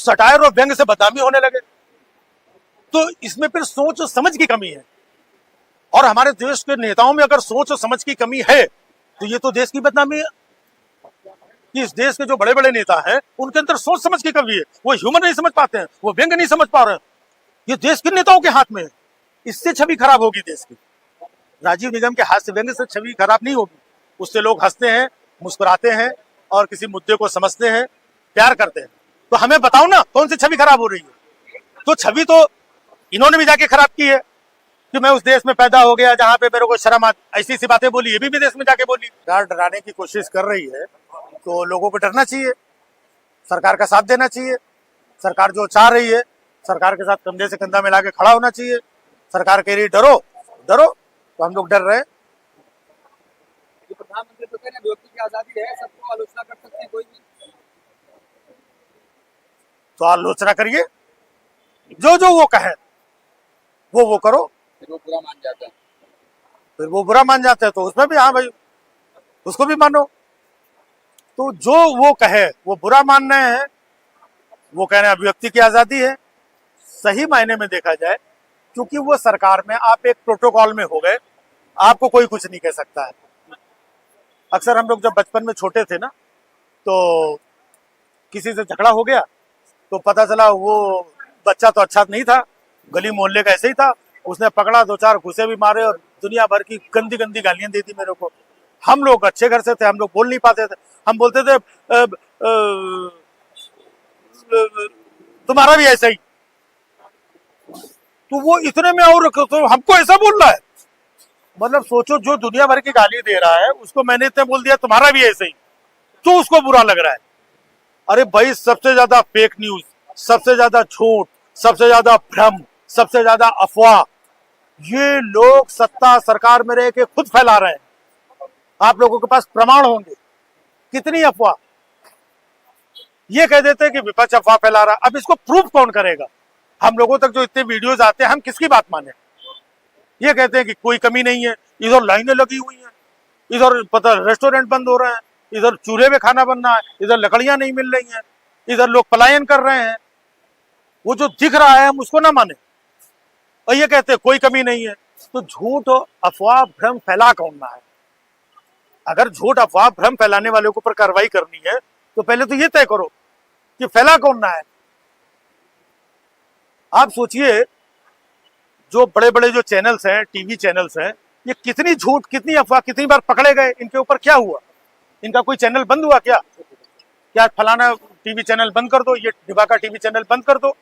Satire और व्यंग से बदनामी होने लगे। तो इसमें फिर सोच और समझ की कमी है। और हमारे देश के नेताओं में अगर सोच और समझ की कमी है तो ये तो देश की बदनामी है कि इस देश के जो बड़े बड़े नेता हैं उनके अंदर सोच समझ की कमी है। वो ह्यूमर नहीं समझ पाते हैं, वो व्यंग नहीं समझ पा रहे हैं। ये देश के नेताओं के हाथ में है। इससे छवि खराब होगी देश की। राजीव निगम के हाथ से व्यंग से छवि खराब नहीं होगी। उससे लोग हंसते हैं, मुस्कुराते हैं और किसी मुद्दे को समझते हैं, प्यार करते हैं। तो हमें बताओ ना कौन सी छवि खराब हो रही है। तो छवि तो इन्होंने भी जाके खराब की है कि मैं उस देश में पैदा हो गया जहां पे मेरे को शर्म ऐसी सी बातें बोली। ये भी विदेश में जाके बोली। डराने की कोशिश कर रही है तो लोगों को डरना चाहिए, सरकार का साथ देना चाहिए। सरकार जो चाह रही है, सरकार के साथ कंधे से कंधा मिला के खड़ा होना चाहिए। सरकार कह रही डरो डरो तो हम लोग डर रहे हैं। प्रधानमंत्री तो कह रहे हैं व्यक्ति की आजादी है, सबको आलोचना कर सकते हैं कोई भी। तो आलोचना करिए, जो जो वो कहे वो करो। फिर वो बुरा मान जाता है। फिर वो बुरा मान जाते हैं तो उसमें भी हाँ भाई उसको भी मानो। तो जो वो कहे वो बुरा मान रहे हैं, वो कह रहे हैं अभिव्यक्ति की आजादी है। सही मायने में देखा जाए क्योंकि वो सरकार में आप एक प्रोटोकॉल में हो गए, आपको कोई कुछ नहीं कह सकता है। अक्सर हम लोग जब बचपन में छोटे थे ना तो किसी से झगड़ा हो गया तो पता चला वो बच्चा तो अच्छा नहीं था, गली मोहल्ले का ऐसे ही था। उसने पकड़ा, दो चार घुसे भी मारे और दुनिया भर की गंदी गंदी गालियां दी थी मेरे को। हम लोग अच्छे घर से थे, हम लोग बोल नहीं पाते थे। हम बोलते थे तुम्हारा भी ऐसा ही। तो वो इतने में और तो हमको ऐसा बोल रहा है। मतलब सोचो, जो दुनिया भर की गाली दे रहा है उसको मैंने इतने बोल दिया तुम्हारा भी ऐसे ही, तो उसको बुरा लग रहा है। अरे भाई, सबसे ज्यादा फेक न्यूज, सबसे ज्यादा झूठ, सबसे ज्यादा भ्रम, सबसे ज्यादा अफवाह ये लोग सत्ता सरकार में रह के खुद फैला रहे हैं। आप लोगों के पास प्रमाण होंगे कितनी अफवाह। ये कह देते हैं कि विपक्ष अफवाह फैला रहा। अब इसको प्रूफ कौन करेगा? हम लोगों तक जो इतने वीडियोज आते हैं हम किसकी बात माने? ये कहते हैं कि कोई कमी नहीं है, इधर लाइनें लगी हुई हैं, इधर पता रेस्टोरेंट बंद हो रहे हैं, इधर चूल्हे में खाना बन रहा है, इधर लकड़ियां नहीं मिल रही हैं, इधर लोग पलायन कर रहे हैं। वो जो दिख रहा है हम उसको ना माने और ये कहते हैं कोई कमी नहीं है। तो झूठ अफवाह भ्रम फैला कौन रहा है? अगर झूठ अफवाह भ्रम फैलाने वालों के ऊपर कार्रवाई करनी है तो पहले तो ये तय करो कि फैला कौन रहा है। आप सोचिए, जो बड़े बड़े जो चैनल्स हैं, टीवी चैनल्स हैं, ये कितनी झूठ, कितनी अफवाह, कितनी बार पकड़े गए। इनके ऊपर क्या हुआ? इनका कोई चैनल बंद हुआ क्या? क्या फलाना टीवी चैनल बंद कर दो, ये दिवाकर टीवी चैनल बंद कर दो।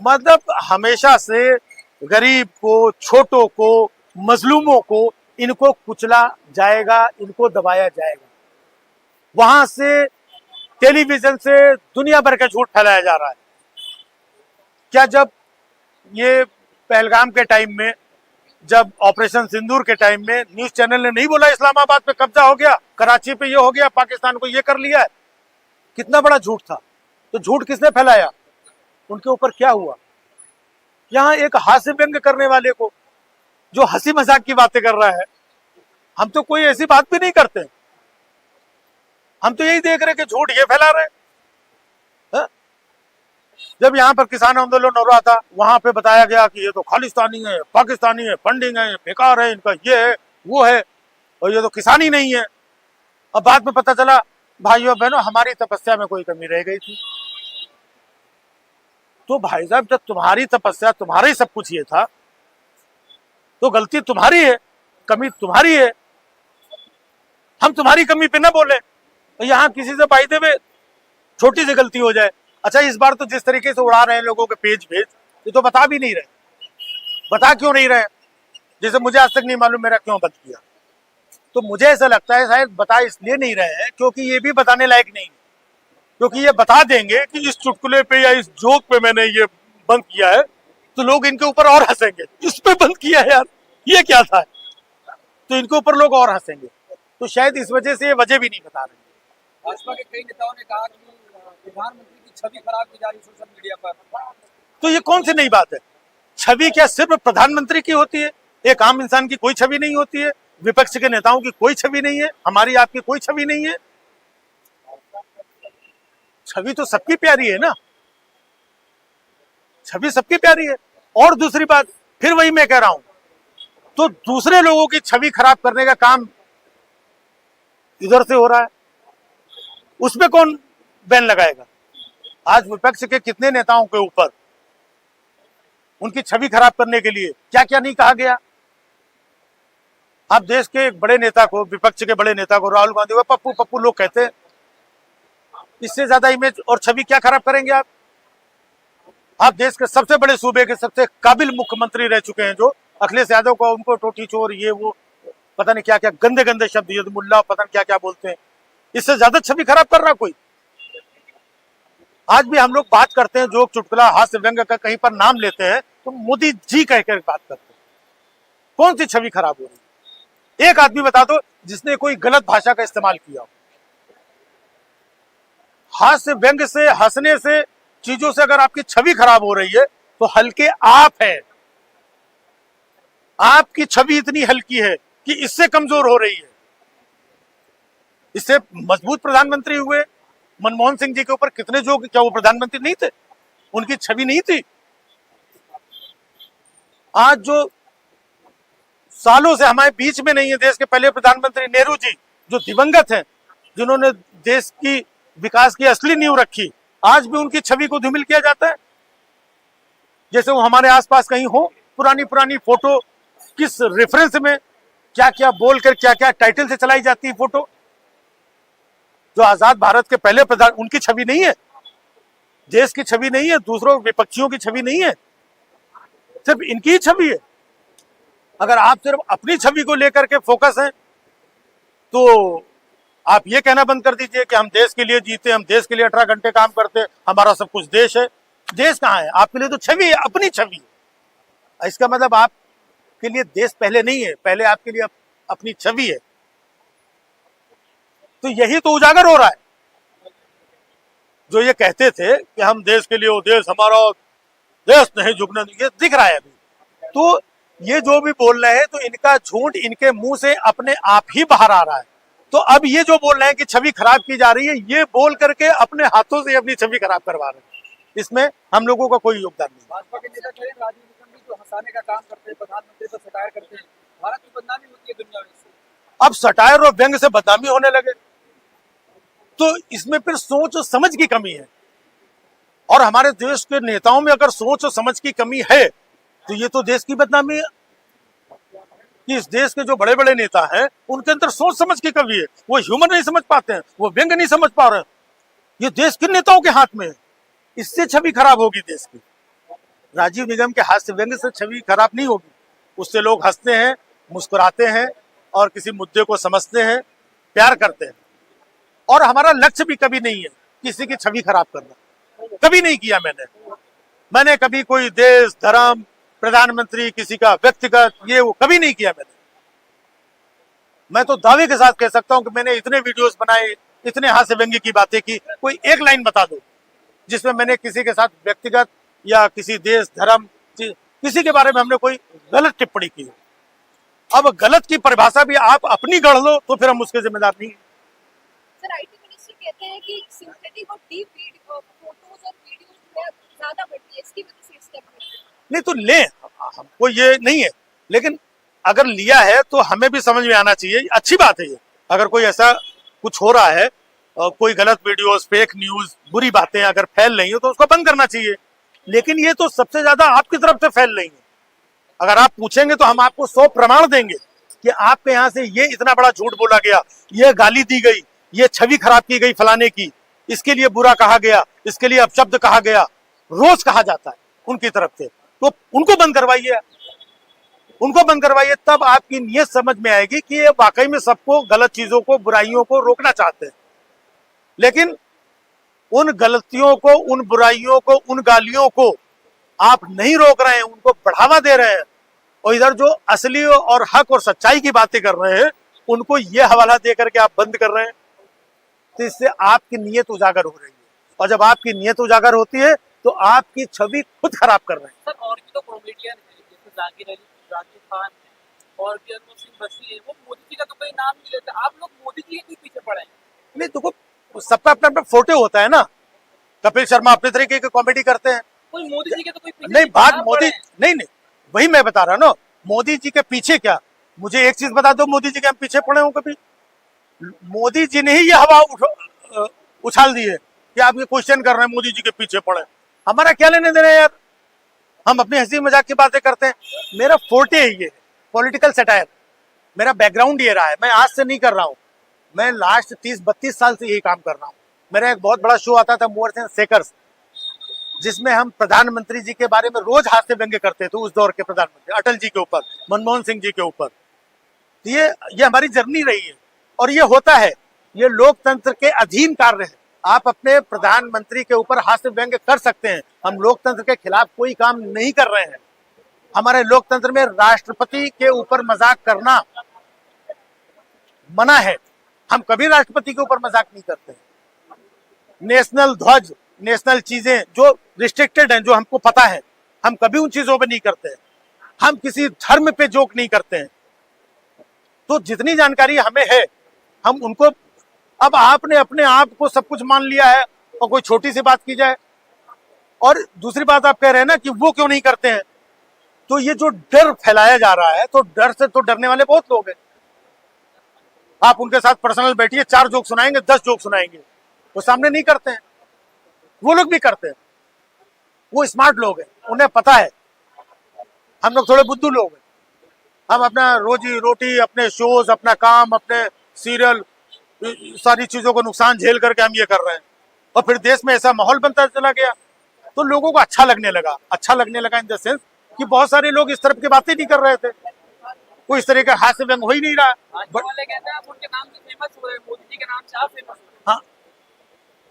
मतलब हमेशा से गरीब को, छोटों को, मजलूमों को इनको कुचला जाएगा, इनको दबाया जाएगा। वहां से टेलीविजन से दुनिया भर का झूठ फैलाया जा रहा है। क्या जब ये पहलगाम के टाइम में, जब ऑपरेशन सिंदूर के टाइम में न्यूज चैनल ने नहीं बोला इस्लामाबाद पे कब्जा हो गया, कराची पे ये हो गया, पाकिस्तान को ये कर लिया है? कितना बड़ा झूठ था। तो झूठ किसने फैलाया? उनके ऊपर क्या हुआ? यहाँ एक हास्य व्यंग करने वाले को, जो हंसी मजाक की बातें कर रहा है, हम तो कोई ऐसी बात भी नहीं करते। हम तो यही देख रहे कि झूठ ये फैला रहे। जब यहाँ पर किसान आंदोलन हो रहा था वहां पे बताया गया कि ये तो खालिस्तानी है, पाकिस्तानी है, फंडिंग है, बेकार है, इनका ये है वो है और ये तो किसान ही नहीं है। अब बाद में पता चला भाइयों बहनों हमारी तपस्या में कोई कमी रह गई थी। तो भाई साहब, जब तुम्हारी तपस्या, तुम्हारा ही सब कुछ ये था तो गलती तुम्हारी है, कमी तुम्हारी है। हम तुम्हारी कमी पे ना बोले। तो यहाँ किसी से बाई देवे छोटी सी गलती हो जाए। अच्छा, इस बार तो जिस तरीके से उड़ा रहे हैं लोगों के पेज भेज, ये तो बता भी नहीं रहे। बता क्यों नहीं रहे? जैसे मुझे आज तक नहीं मालूम मेरा क्यों बंद किया। तो मुझे ऐसा लगता है शायद बता इसलिए नहीं रहे हैं क्योंकि ये भी बताने लायक नहीं है। क्योंकि ये बता देंगे कि इस चुटकुले पे या इस जोक पे मैंने ये बंद किया है तो लोग इनके ऊपर और हंसेंगे। इस पे बंद किया है यार, ये क्या था? तो इनके ऊपर लोग और हंसेंगे। तो शायद इस वजह से ये वजह भी नहीं बता रहे। भाजपा के कई नेताओं ने कहा कि प्रधानमंत्री की छवि खराब की जा रही सोशल मीडिया पर। तो ये कौन सी नई बात है? छवि क्या सिर्फ प्रधानमंत्री की होती है? एक आम इंसान की कोई छवि नहीं होती है? विपक्ष के नेताओं की कोई छवि नहीं है? हमारी आपकी कोई छवि नहीं है? छवि तो सबकी प्यारी है ना। छवि सबकी प्यारी है। और दूसरी बात, फिर वही मैं कह रहा हूं, तो दूसरे लोगों की छवि खराब करने का काम इधर से हो रहा है, उसमें कौन बैन लगाएगा? आज विपक्ष के कितने नेताओं के ऊपर उनकी छवि खराब करने के लिए क्या क्या नहीं कहा गया। आप देश के एक बड़े नेता को, विपक्ष के बड़े नेता को, राहुल गांधी को पप्पू पप्पू लोग कहते हैं, इससे ज्यादा इमेज और छवि क्या खराब करेंगे आप? आप देश के सबसे बड़े सूबे के सबसे काबिल मुख्यमंत्री रह चुके हैं, जो अखिलेश यादव को, उनको टोटी चोर, ये वो पता नहीं क्या क्या गंदे गंदे शब्द, ये मुल्ला पता नहीं क्या क्या बोलते हैं। इससे ज्यादा छवि खराब कर रहा कोई? आज भी हम लोग बात करते हैं, जोक चुटकुला हास्य व्यंग का कहीं पर नाम लेते हैं तो मोदी जी कहकर बात करते हैं। कौन सी छवि खराब हो रही है? एक आदमी बता दो जिसने कोई गलत भाषा का इस्तेमाल किया हो। हास्य व्यंग से, हंसने से, चीजों से अगर आपकी छवि खराब हो रही है तो हल्के आप हैं। आपकी छवि इतनी हल्की है कि इससे कमजोर हो रही है। इससे मजबूत प्रधानमंत्री हुए मनमोहन सिंह जी के ऊपर कितने जो, क्या वो प्रधानमंत्री नहीं थे? उनकी छवि नहीं थी? आज जो सालों से हमारे बीच में नहीं है, देश के पहले प्रधानमंत्री नेहरू जी जो दिवंगत हैं, जिन्होंने देश की विकास की असली नींव रखी, आज भी उनकी छवि को धूमिल किया जाता है। जैसे वो हमारे आसपास कहीं हो, पुरानी पुरानी फोटो किस रेफरेंस में क्या क्या बोलकर, क्या क्या टाइटल से चलाई जाती है फोटो। जो आजाद भारत के पहले प्रधान, उनकी छवि नहीं है, देश की छवि नहीं है, दूसरों विपक्षियों की छवि नहीं है, सिर्फ इनकी ही छवि है। अगर आप सिर्फ अपनी छवि को लेकर के फोकस हैं तो आप ये कहना बंद कर दीजिए कि हम देश के लिए जीते, हम देश के लिए 18 घंटे काम करते, हमारा सब कुछ देश है। देश कहाँ है? आपके लिए तो छवि है, अपनी छवि है। इसका मतलब आपके लिए देश पहले नहीं है, पहले आपके लिए अपनी छवि है। तो यही तो उजागर हो रहा है। जो ये कहते थे कि हम देश के लिए, वो देश हमारा, देश नहीं झुकने, ये दिख रहा है अभी। तो ये जो भी बोल रहे हैं तो इनका झूठ इनके मुंह से अपने आप ही बाहर आ रहा है। तो अब ये जो बोल रहे हैं कि छवि खराब की जा रही है, ये बोल करके अपने हाथों से अपनी छवि खराब करवा रहे हैं। इसमें हम लोगों का कोई योगदान नहीं। भाजपा के नेता कहें राजीव निकम भी जो हंसाने का काम करते हैं, प्रधानमंत्री पर सटायर करते हैं, भारत की बदनामी होती है दुनिया में इससे। अब सटायर और व्यंग से बदनामी होने लगे तो इसमें फिर सोच और समझ की कमी है। और हमारे देश के नेताओं में अगर सोच और समझ की कमी है तो ये तो देश की बदनामी है कि इस देश के जो बड़े बड़े नेता हैं उनके अंदर सोच समझ की कमी है। वो ह्यूमर नहीं समझ पाते हैं, वो व्यंग नहीं समझ पा रहे हैं। ये देश के नेताओं के हाथ में है, इससे छवि खराब होगी देश की। राजीव निगम के हास्य व्यंग से छवि खराब नहीं होगी, उससे लोग हंसते हैं, मुस्कुराते हैं और किसी मुद्दे को समझते हैं, प्यार करते हैं। और हमारा लक्ष्य भी कभी नहीं है किसी की छवि खराब करना, कभी नहीं किया मैंने कभी कोई देश, धर्म, प्रधानमंत्री, किसी का व्यक्तिगत ये वो कभी नहीं किया मैं तो दावे के साथ कह सकता हूं कि मैंने इतने वीडियोस बनाए, इतने हास्य व्यंग्य की बातें की, कोई एक लाइन बता दो जिसमें मैंने किसी के साथ व्यक्तिगत या किसी देश, धर्म, किसी के बारे में हमने कोई गलत टिप्पणी की। अब गलत की परिभाषा भी आप अपनी गढ़ लो तो फिर हम उसके जिम्मेदार नहीं। सर, आईटी मिनिस्टर कहते हैं कि सिंथेटिक और डीप फोटोज और वीडियोस में ज्यादा बढ़ती है, इसकी वजह से स्टेप नहीं तो ले, हमको ये नहीं है, लेकिन अगर लिया है तो हमें भी समझ में आना चाहिए। अच्छी बात है ये, अगर कोई ऐसा कुछ हो रहा है, कोई गलत वीडियोस, फेक न्यूज, बुरी बातें अगर फैल रही हो तो उसको बंद करना चाहिए। लेकिन ये तो सबसे ज्यादा आपकी तरफ से फैल रही है। अगर आप पूछेंगे तो हम आपको 100 प्रमाण देंगे कि आपके यहाँ से ये इतना बड़ा झूठ बोला गया, ये गाली दी गई, ये छवि खराब की गई फलाने की, इसके लिए बुरा कहा गया, इसके लिए अपशब्द कहा गया, रोज कहा जाता है उनकी तरफ से। तो उनको बंद करवाइए, उनको बंद करवाइए, तब आपकी नीयत समझ में आएगी कि ये वाकई में सबको, गलत चीजों को, बुराइयों को रोकना चाहते हैं। लेकिन उन गलतियों को, उन बुराइयों को, उन गालियों को आप नहीं रोक रहे हैं, उनको बढ़ावा दे रहे हैं। और इधर जो असली और हक और सच्चाई की बातें कर रहे हैं उनको ये हवाला दे करके आप बंद कर रहे हैं। तो इससे आपकी नीयत उजागर हो रही है, और जब आपकी नीयत उजागर होती है तो आपकी छवि खुद खराब कर रहे हैं। सर, और भी तो कॉमेडियन है जैसे जाकिर अली, राजीव खान और अनमोल सिंह बसी है, वो मोदी जी का तो कोई नाम नहीं लेते। आप लोग मोदी जी के पीछे पड़े हैं। नहीं, देखो सबका अपना अपना फोटो होता है ना। कपिल शर्मा अपने तरीके की कॉमेडी करते हैं, कोई मोदी जी के तो कोई पीछे नहीं बात खराब मोदी पड़े हैं। नहीं नहीं वही मैं बता रहा हूं ना, मोदी जी के पीछे क्या, मुझे एक चीज बता दो, मोदी जी के हम पीछे पड़े हो कभी? मोदी जी ने ही ये हवा उछाल दी है कि आप ये क्वेश्चन कर रहे हैं मोदी जी के पीछे पड़े। हमारा क्या लेने देना है यार, हम अपनी हंसी मजाक की बातें करते हैं। मेरा फोर्टे है ये पॉलिटिकल सटायर, मेरा बैकग्राउंड ये रहा है, मैं आज से नहीं कर रहा हूँ, मैं लास्ट 30-32 साल से यही काम कर रहा हूँ। मेरा एक बहुत बड़ा शो आता था मोअर्स एंड शेकर्स, जिसमें हम प्रधानमंत्री जी के बारे में रोज हास्य व्यंग्य करते थे, उस दौर के प्रधानमंत्री अटल जी के ऊपर, मनमोहन सिंह जी के ऊपर। तो ये हमारी जर्नी रही है और ये होता है, ये लोकतंत्र के अधीन कार्य है। आप अपने प्रधानमंत्री के ऊपर हास्य व्यंग्य कर सकते हैं, हम लोकतंत्र के खिलाफ कोई काम नहीं कर रहे हैं। हमारे लोकतंत्र में राष्ट्रपति के ऊपर मजाक करना मना है, हम कभी राष्ट्रपति के ऊपर मजाक नहीं करते हैं। नेशनल ध्वज, नेशनल चीजें जो रिस्ट्रिक्टेड हैं, जो हमको पता है, हम कभी उन चीजों पे नहीं करते हैं। हम किसी धर्म पे जोक नहीं करते हैं। तो जितनी जानकारी हमें है हम उनको, अब आपने अपने आप को सब कुछ मान लिया है और कोई छोटी सी बात की जाए। और दूसरी बात आप कह रहे हैं ना कि वो क्यों नहीं करते हैं, तो ये जो डर फैलाया जा रहा है, तो डर से तो डरने वाले बहुत लोग हैं। आप उनके साथ पर्सनल बैठिए, 4 जोक सुनाएंगे, 10 जोक सुनाएंगे, वो सामने नहीं करते हैं। वो लोग भी करते हैं, वो स्मार्ट लोग हैं, उन्हें पता है। हम लोग थोड़े बुद्धू लोग हैं, हम अपना रोजी रोटी, अपने शोज, अपना काम, अपने सीरियल, सारी चीजों को नुकसान झेल करके हम ये कर रहे हैं। और फिर देश में ऐसा माहौल बनता चला गया तो लोगों को अच्छा लगने लगा इन द सेंस कि बहुत सारे लोग इस तरफ की बातें नहीं कर रहे थे, कोई इस तरह का हास्य व्यंग हो ही नहीं रहा। भाजपा वाले कहते हैं आप उनके नाम से फेमस हो रहे हैं, मोदी जी के नाम से आप फेमस हो रहे हैं। हाँ,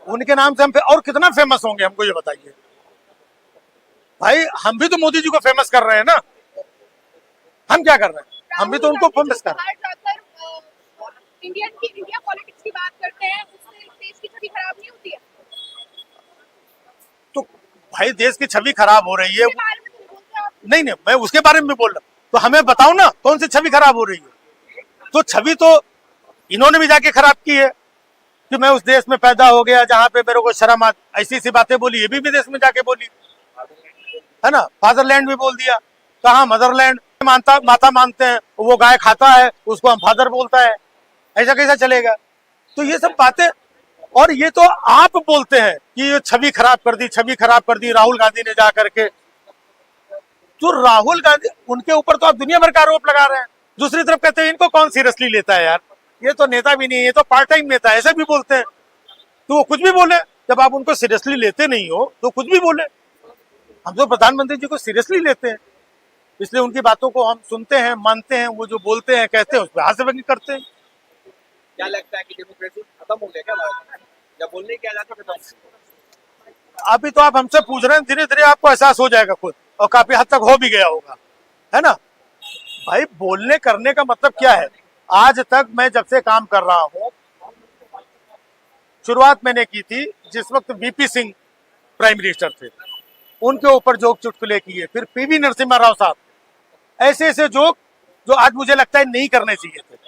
उनके नाम से हम और कितना फेमस होंगे, हमको ये बताइए भाई। हम भी तो मोदी जी को फेमस कर रहे हैं ना, हम क्या कर रहे हैं, हम भी तो उनको फेमस कर रहे हैं। इंडिया पॉलिटिक्स की बात करते हैं, उससे देश की छवि खराब नहीं होती है? तो भाई देश की छवि खराब हो रही है, उसके बारे में तो बोलते हैं आप। नहीं नहीं मैं उसके बारे में बोल रहा हूँ, तो हमें बताओ ना कौन सी छवि खराब हो रही है। तो छवि तो इन्होंने भी जाके खराब की है कि मैं उस देश में पैदा हो गया जहां पे मेरे को शर्म आ, ऐसी सी बातें बोली, ये भी विदेश में जाके बोली है ना। फादरलैंड भी बोल दिया, कहा मदरलैंड माता मानते हैं, वो गाय खाता है उसको हम फादर बोलता है, ऐसा कैसा चलेगा। तो ये सब बातें, और ये तो आप बोलते हैं कि ये छवि खराब कर दी राहुल गांधी ने जा करके। तो राहुल गांधी, उनके ऊपर तो आप दुनिया भर का आरोप लगा रहे हैं, दूसरी तरफ कहते हैं इनको कौन सीरियसली लेता है यार, ये तो नेता भी नहीं है, ये तो पार्ट टाइम नेता है, ऐसा भी बोलते हैं। तो वो कुछ भी बोले, जब आप उनको सीरियसली लेते नहीं हो तो कुछ भी बोले। हम तो प्रधानमंत्री जी को सीरियसली लेते हैं, इसलिए उनकी बातों को हम सुनते हैं, मानते हैं, वो जो बोलते हैं कहते हैं उस पर हास्य व्यंग्य करते हैं। क्या लगता है कि डेमोक्रेसी खत्म हो गया क्या भारत में? जब बोलने की आजादी खत्म, अभी तो आप हमसे पूछ रहे हैं, धीरे धीरे आपको एहसास हो जाएगा खुद, और काफी हद तक हो भी गया होगा, है ना। भाई बोलने करने का मतलब क्या है, आज तक मैं जब से काम कर रहा हूं, शुरुआत मैंने की थी जिस वक्त वीपी सिंह प्राइम मिनिस्टर थे, उनके ऊपर जोक चुटकुले किए, फिर पीवी नरसिम्हा राव साहब, ऐसे ऐसे जोक जो आज मुझे लगता है नहीं करने चाहिए थे,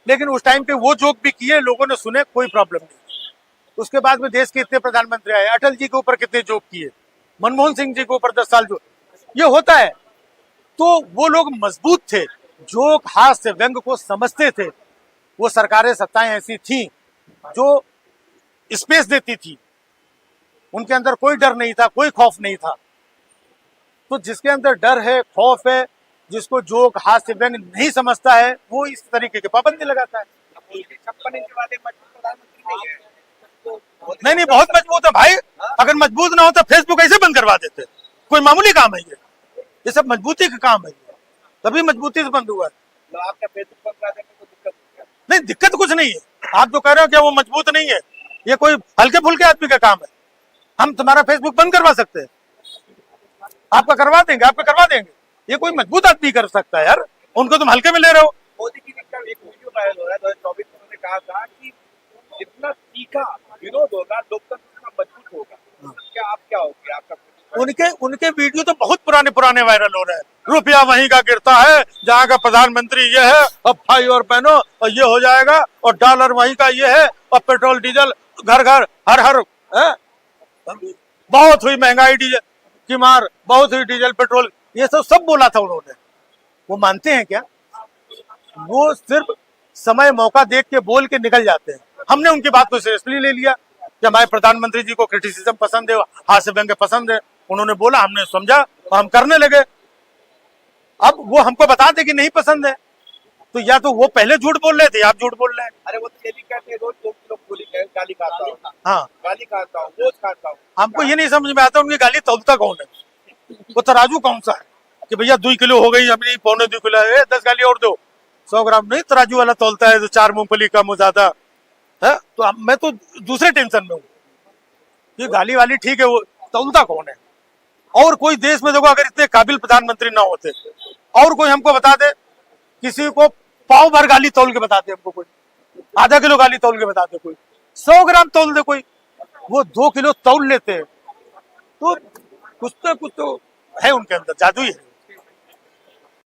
लेकिन उस टाइम पे वो जोक भी किए, लोगों ने सुने, कोई प्रॉब्लम नहीं। उसके बाद में देश के इतने प्रधानमंत्री आए, अटल जी के ऊपर कितने जोक किए, मनमोहन सिंह जी के ऊपर 10 साल जोक, ये होता है। तो वो लोग मजबूत थे, जोक हास्य व्यंग को समझते थे। वो सरकारें, सत्ताएं ऐसी थी जो स्पेस देती थी, उनके अंदर कोई डर नहीं था, कोई खौफ नहीं था। तो जिसके अंदर डर है, खौफ है, जिसको जोक हास्य व्यंग नहीं समझता है, वो इस तरीके की पाबंदी लगाता है। 56 इंच वाले मजबूत प्रधानमंत्री नहीं है। नहीं बहुत मजबूत है भाई, अगर मजबूत ना हो तो फेसबुक ऐसे बंद करवा देते, कोई मामूली काम है ये सब मजबूती का काम है, तभी मजबूती से बंद हुआ है। तो आपका फेसबुक बंद करा देने को दिक्कत है? नहीं दिक्कत कुछ नहीं है, आप जो कह रहे हो क्या वो मजबूत नहीं है, ये कोई हल्के फुल्के आदमी का काम है। हम तुम्हारा फेसबुक बंद करवा सकते हैं, आपका करवा देंगे, ये कोई मजबूत आदमी कर सकता है यार, उनको तुम हल्के में ले रहे हो। मोदी जी का एक वीडियो वायरल हो रहा है 2024 में, उन्होंने कहा था कि जितना तीखा विरोध होगा लोकतंत्र उतना मजबूत होगा। क्या आप क्या होगी आपका? उनके वीडियो तो बहुत पुराने वायरल हो रहे हैं, रुपया वहीं का गिरता है जहाँ का प्रधानमंत्री ये है, अब भाई और बहनों और ये हो जाएगा, और डॉलर वहीं का ये है, और पेट्रोल डीजल घर घर हर हर है? बहुत हुई महंगाई, डीजल मुक्की मार, बहुत ही डीजल पेट्रोल, ये सब बोला था उन्होंने। वो मानते हैं क्या? वो सिर्फ समय मौका देख के बोल के निकल जाते हैं। हमने उनकी बात को सीरियसली ले लिया कि हमारे प्रधानमंत्री जी को क्रिटिसिज्म पसंद है, हास्य व्यंग्य पसंद है। उन्होंने बोला, हमने समझा और हम करने लगे। अब वो हमको बता दे कि नहीं पसंद है, तो या तो वो पहले झूठ बोल रहे थे, आप झूठ बोल रहे हैं। अरे वो तो ये भी कहते हैं रोज 2 किलो गोली गाली खाता हूँ, हाँ, गाली खाता हूँ, रोज खाता हूँ। हमको ये नहीं समझ में आता उनकी गाली तौलता कौन है, वो तराजू कौन सा है कि भैया 2 किलो हो गई, अभी 2.25 किलो है, 10 गाली और दो, 100 ग्राम नहीं। तराजू वाला तौलता है तो 4 मूंगफली कम हो ज्यादा है। तो मैं तो दूसरे टेंशन में हूँ, ये गाली वाली ठीक है, वो तौलता कौन है? और कोई देश में देखो, अगर इतने काबिल प्रधानमंत्री ना होते, और कोई हमको बता दे, किसी को पाव भर गाली तौल के बताते, हमको कोई आधा किलो गाली तौल के बताते, कोई 100 ग्राम तौल दे, कोई वो 2 किलो तौल लेते हैं। तो कुछ तो है उनके अंदर, जादू ही है।